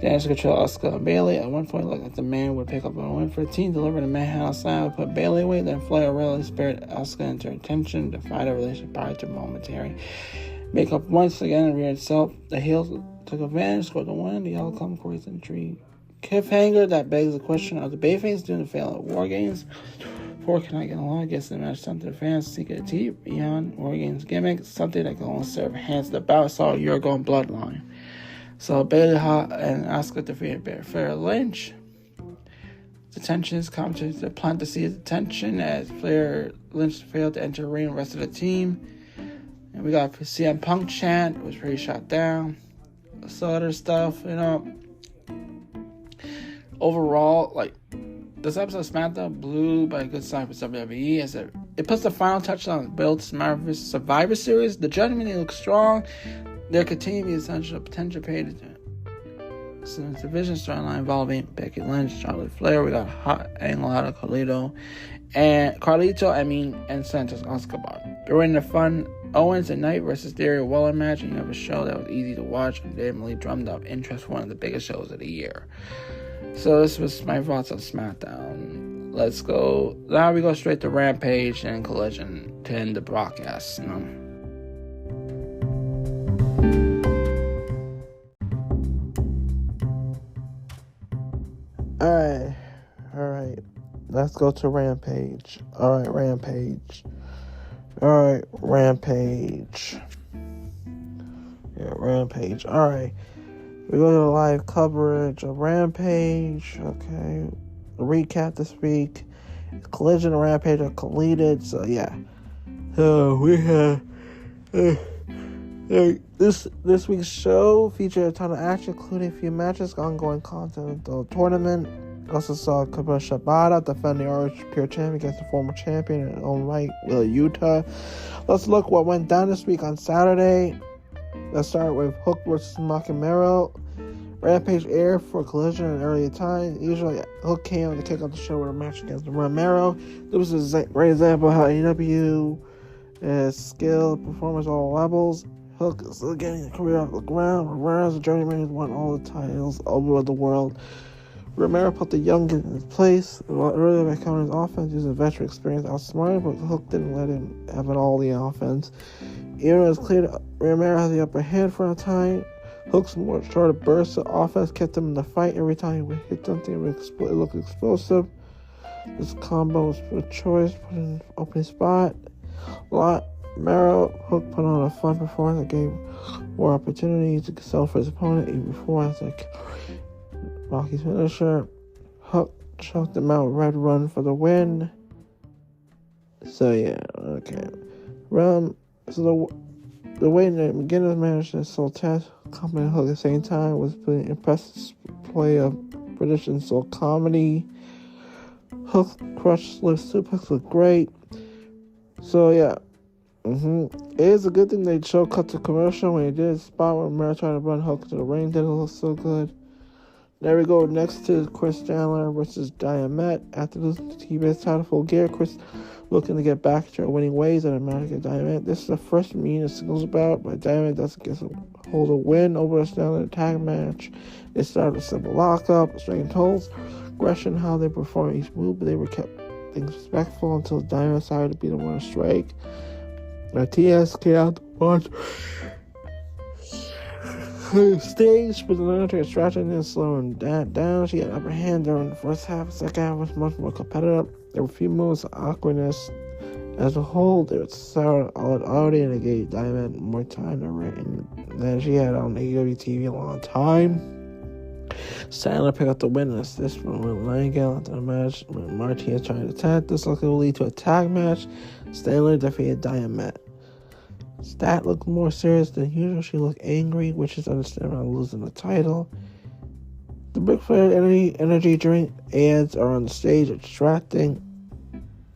Daniels control Asuka and Bayley. At one point, looked like the man would pick up a win for the team, delivered a manhandle slam, put Bayley away. Then Flair really spared Asuka into attention to fight a relationship prior to momentary makeup once again reared itself. The heels took advantage, scored the win. The outcome creates intrigue. Cliffhanger that begs the question of the Bayface doing the fail at War Games. Four cannot get along against the match. Something the fans seek a tea beyond War Games gimmick. Something that can only serve hands to the bout saw a year ago in Bloodline. So Bayley and Asuka defeated Flair Lynch. The tensions come to the plant to see the tension as Flair Lynch failed to enter the ring. The rest of the team. And we got CM Punk chant. It was pretty shot down. So other stuff, overall, like, this episode of SmackDown blew by a good sign for WWE as it puts the final touch on the build to Survivor Series. The Judgment looks strong. There continue to be essential potential paid division storyline involving Becky Lynch, Charlotte Flair. We got a hot angle out of Carlito and Santos Escobar. During the fun Owens and Knight versus Theory Weller match, and you have a show that was easy to watch and definitely drummed up interest for one of the biggest shows of the year. So this was my thoughts on SmackDown. Let's go. Now we go straight to Rampage and Collision to end the broadcast. Alright. Let's go to Rampage. Alright, Rampage. Yeah, Rampage. Alright. We go to the live coverage of Rampage. Okay. Recap this week. Collision and Rampage are completed. So, yeah. We have... This week's show featured a ton of action, including a few matches, ongoing content of the tournament. Also saw Shibata defend the Orange Pure Champion against the former champion in his own right, Utah. Let's look what went down this week on Saturday. Let's start with Hook versus Nakamura. Rampage aired for Collision in an earlier time. Usually, Hook came to kick off the show with a match against Romero. This was a great example of how AEW is skilled performers at all levels. Hook is still getting a career off the ground. Romero's a journeyman who's won all the titles over the world. Romero put the young in his place. Earlier by coming his offense, using veteran experience outsmarted, but Hook didn't let him have it all the offense. Even though it was clear that Romero had the upper hand for a time, Hook's more shorter bursts of offense kept him in the fight. Every time he would hit something, it looked explosive. This combo was a choice, put in an opening spot. Romero, Hook put on a fun performance that gave more opportunities to sell for his opponent. Even before, as like Rocky's finisher, Hook choked him out. Red Run for the win. So yeah, okay. So the way that McGinnis managed to sell Test Company Hook at the same time was pretty impressive play of British and soul comedy. Hook crush lift suplex looked great. So yeah. It is a good thing they showed cut to commercial when he did a spot where Romero tried to run Hook to the ring. Didn't look so good. There we go. Next to Chris Chandler versus Diamette. After losing the TBS title full gear, Chris looking to get back to her winning ways at a match against Diamette. This is the first meeting of singles bout, but Diamette doesn't get a hold of win over a standard tag match. It started with a simple lockup, strange holds, aggression, how they perform each move, but they were kept things respectful until Diamette decided to be the one to strike. TS came out to watch stage, but the Undertaker stretching and slowing that down. She had upper hand during the first half. The second half was much more competitive. There were a few moments of awkwardness. As a whole, there was already and it gave Diamond more time to ring than she had on AEW TV a long time. Sandler picked up the win and assist from Langan after the match. When Martinez tried to attack, this likely will lead to a tag match. Sandler defeated Diamette. Stat looked more serious than usual. She looked angry, which is understandable losing the title. The Big Flair energy drink ads are on the stage, distracting.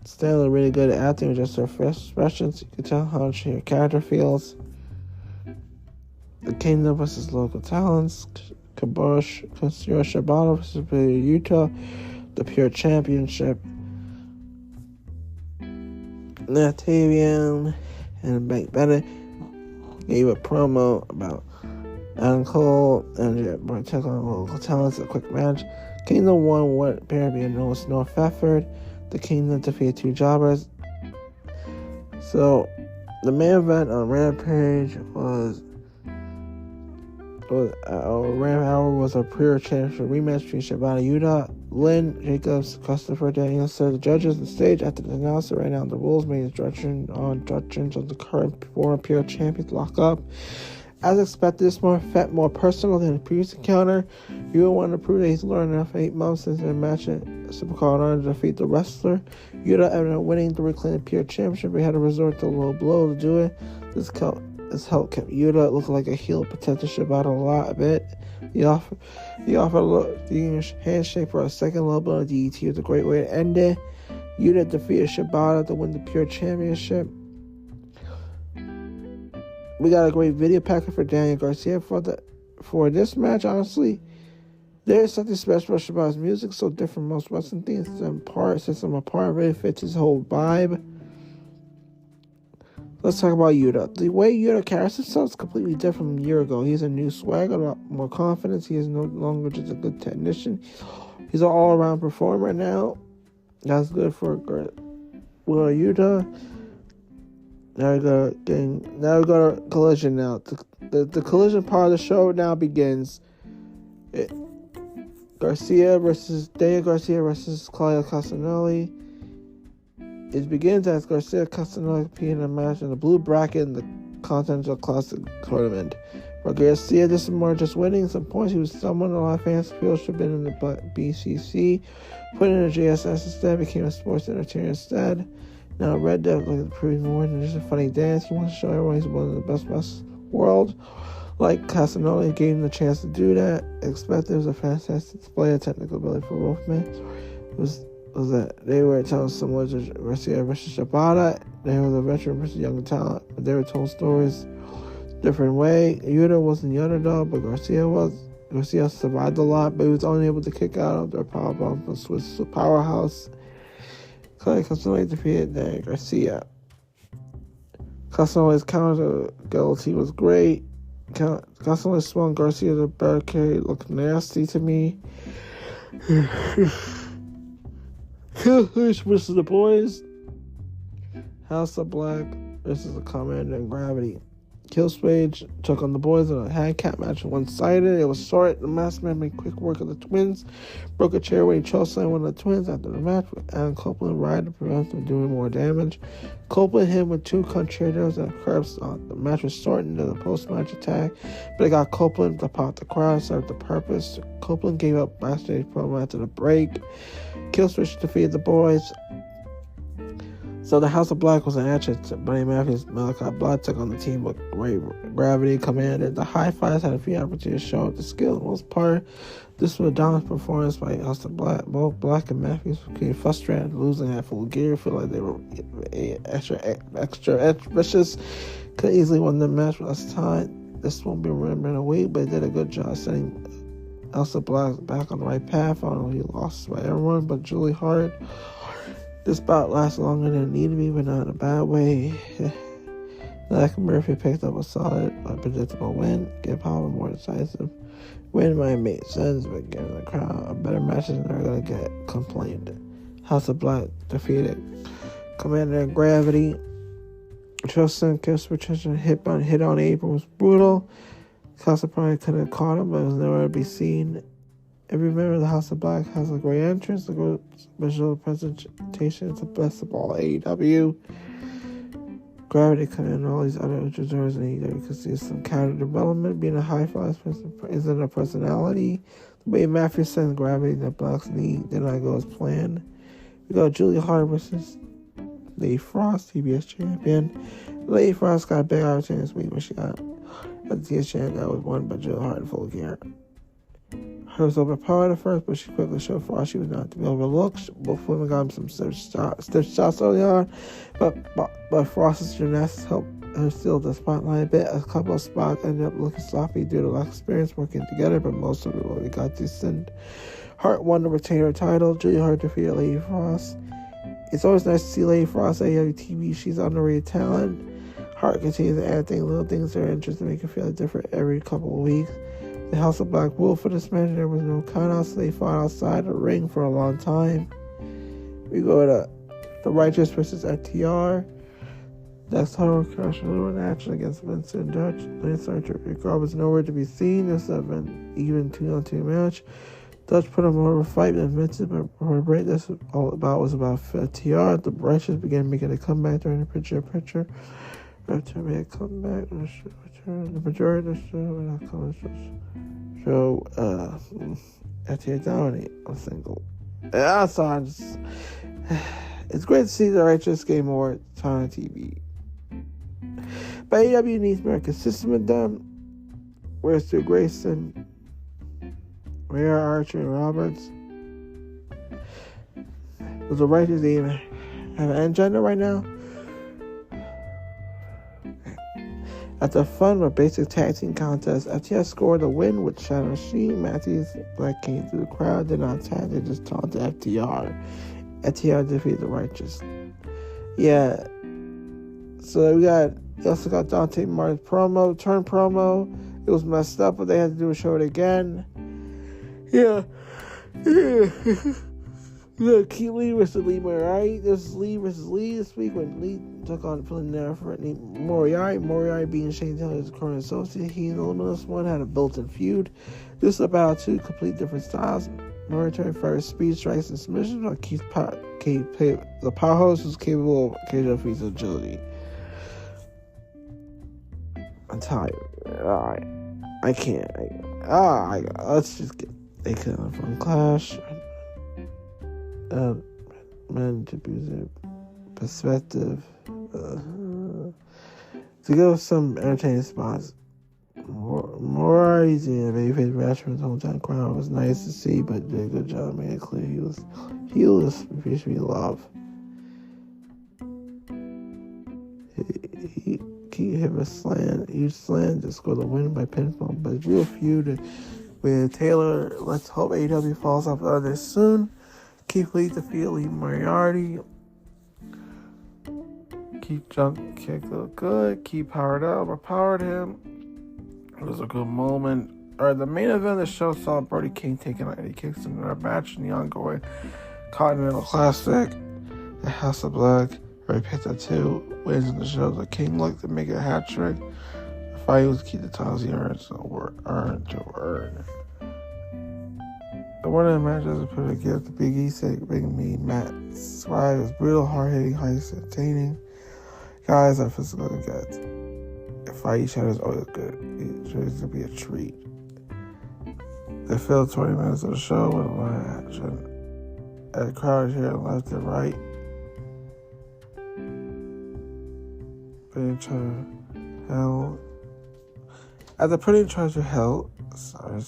Sandler really good at acting with just her expressions. You can tell how her character feels. The Kingdom versus local talents. Kabosh, Shibata versus Utah. The Pure Championship. Natavian and Bank Bennett gave a promo about Adam Cole and took on local talents. A quick match. Kingdom won what appeared to be a North effort. The Kingdom defeated two jobbers. So the main event on Rampage was a Pure Championship rematch between Shibata Yuta, Lynn Jacobs, Christopher Daniels. So the judges on the stage after the announcement right now the rules made instructions on the current former Pure Champions lock up. As expected, this felt more personal than the previous encounter. Yuta wanted to prove that he's learned enough 8 months since the match at Supercard in order to defeat the wrestler. Yuta ended up winning to reclaim the Pure Championship. He had to resort to a low blow to do it. This This helped keep Yuta looking like a heel, protected Shibata a bit. He offered the handshake for a second low blow on DDT. It was a great way to end it. Yuta defeated Shibata to win the Pure Championship. We got a great video package for Daniel Garcia for this match. Honestly, there's something special about Shibata's music, so different from most wrestling things. Sets him apart, really fits his whole vibe. Let's talk about Yuta. The way Yuta carries himself is completely different from a year ago. He has a new swag, a lot more confidence. He is no longer just a good technician. He's an all-around performer now. That's good for Yuta. Now we go to Collision now. The Collision part of the show now begins. Daniel Garcia versus Claudio Castagnoli. It begins as Garcia Castagnoli competing in a match in the blue bracket in the Continental Classic tournament. For Garcia, this is more just winning some points. He was someone a lot of fans feel should have been in the BCC. Put in a JSS instead, became a sports entertainer instead. Now Red Dead, like the previous more than just a funny dance. He wants to show everyone he's one of the best in the world. Like Castagnoli gave him the chance to do that. Expected it was a fantastic display of technical ability for both men. It was that they were telling similar to Garcia versus Shibata. They were the veteran versus young talent. They were told stories different way. Yuta wasn't the underdog, but Garcia was. Garcia survived a lot, but he was only able to kick out of their powerbomb from Swiss powerhouse. Claudio Castagnoli defeated Daniel Garcia. Castagnoli's counter guillotine was great. Castagnoli swung Garcia to barricade. Looked nasty to me. Versus the boys. House of Black versus the Commander and Gravity. Killswitch took on the boys in a handicap match, one-sided. It was short. The masked man made quick work of the twins. Broke a chair when he chokeslammed one of the twins after the match. And Copeland rider to prevent them doing more damage. Copeland hit him with two concertos and a curb stomp. The match was shortened to the post-match attack, but it got Copeland to pop the crowd, served the purpose. Copeland gave up backstage promo after the break. Killswitch defeated the boys. So the House of Black was an answer to Buddy Matthews. Malachi Black took on the team with great gravity, commanded. The High Flyers had a few opportunities to show up the skill. For the most part, this was a dominant performance by House of Black. Both Black and Matthews became frustrated, losing at full gear. Feel like they were extra vicious. Could easily win the match with less time. This won't be remembered in a week, but they did a good job setting House of Black back on the right path. I don't know, he lost by everyone, but Julie Hart. This bout lasted longer than it needed to be, but not in a bad way. Black and Murphy picked up a solid, unpredictable win. Give Power more decisive. Win might make sense, but giving the crowd a better match is never going to get complained. House of Black defeated Commander and Gravity. Tristan Kiss Patricia hit on April was brutal. Casa probably could have caught him, but it was nowhere to be seen. Every member of the House of Black has a great entrance, a good visual presentation. It's the best of all AEW. Gravity coming in all these other luchadors in AEW. You can see some character development. Being a high flyers person isn't a personality. The way Matthews sends Gravity that Black's knee did not go as planned. We got Julia Hart versus Lady Frost, TBS champion. Lady Frost got a big opportunity this week when she got a TBS champion that was won by Julia Hart in full gear. Her was overpowered at first, but she quickly showed Frost she was not to be overlooked. Both women got some stiff shots early on, but Frost's gymnastics helped her steal the spotlight a bit. A couple of spots ended up looking sloppy due to lack of experience working together, but most of it really got decent. Hart won to retain her title. Julia Hart defeated Lady Frost. It's always nice to see Lady Frost at AEW TV. She's underrated talent. Hart continues to add little things that are interesting to make her feel different every couple of weeks. The House of Black ruled for this match. There was no countouts, so they fought outside the ring for a long time. We go to the Righteous versus FTR. That's how we're crushing a little action against Vincent Dutch. Lance Archer was nowhere to be seen. This has been even 2-on-2 match. Dutch put on more of a fight than Vincent, but her break this was about FTR. The Righteous began making a comeback during the picture. After made a comeback, the majority of the show, FTR dominate on single. It's great to see the Righteous gain more time on TV. But AEW needs more consistent with them. Where's Stu Grayson, Ray Archer, and Roberts? Does the writers even have an agenda right now? After a fun but basic tag team contest, FTR scored a win with Shadow Machine. Matthews Black came through the crowd, did not tag, they just taunted FTR. FTR defeated the Righteous. Yeah. So we also got Dante Martin's promo. It was messed up, but they had to do a show it again. Yeah. Look, Keith Lee versus Lee Moriarty. This is Lee versus Lee this week when Lee took on preliminary for Moriarty. Moriarty being Shane Taylor's current associate. He and the Limitless One had a built-in feud. This is about two complete different styles. Moriarty first speed strikes and submissions, while the powerhouse was capable of occasional feats of agility. I'm tired. Alright. I can't. Let's just get a kind of fun clash. Man, to use their perspective. To give some entertaining spots. More easy and babyface match from the whole time crowd was nice to see, but did a good job. Made it clear he was appreciated to be loved. He hit a huge slam to score the win by pinfall, but it's real feud with Taylor. Let's hope AEW falls off the other soon. Keith Lee defeated Lee Moriarty. Keith jump kick looked good. Keith powered up, overpowered him. It was a good moment. Alright, the main event of the show saw Brody King taking on Eddie Kingston in a match in the ongoing Continental Classic. The House of Black already picked up 2 wins in the show. The King looked to make a hat trick. The fight was to keep the titles he earned to earn. The one of the matches was put a gift to Big E, said bring me Matt Swag. It was brutal, hard-hitting, highly entertaining. Guys are physical to get. Fight each other is always good. It's going to be a treat. They filled 20 minutes of the show with a lot of action. At the crowd here left and right. Hell. After putting charge of hell, sorry,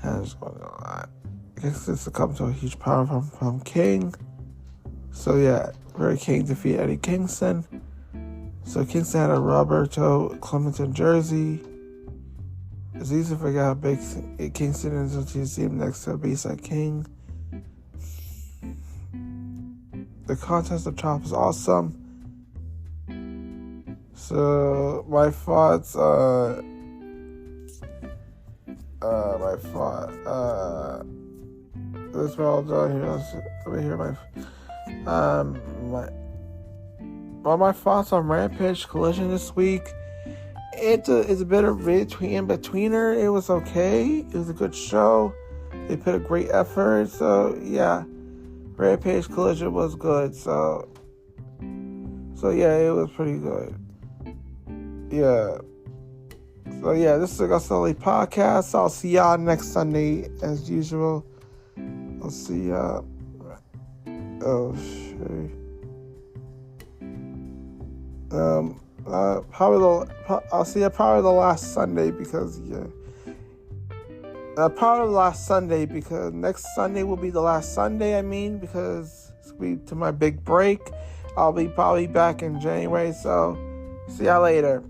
hands going a lot. I guess this will come to a huge power from King. So yeah, Brody King defeated Eddie Kingston. So Kingston had a Roberto Clementon jersey. It's easy to forget how big Kingston is until you see him next to a B-side King. The contest of Chop is awesome. So my thoughts, this is what I'll do here. Let me hear my thoughts on Rampage Collision this week. It's a bit of in-betweener. It was okay. It was a good show. They put a great effort. So yeah, Rampage Collision was good. So yeah, it was pretty good. Yeah. So yeah, this is AgostoAllElite Podcast. I'll see y'all next Sunday as usual. I'll see y'all. Oh shit. I'll see you probably the last Sunday because next Sunday will be the last Sunday. Because it's going to be to my big break. I'll be probably back in January. So see y'all later.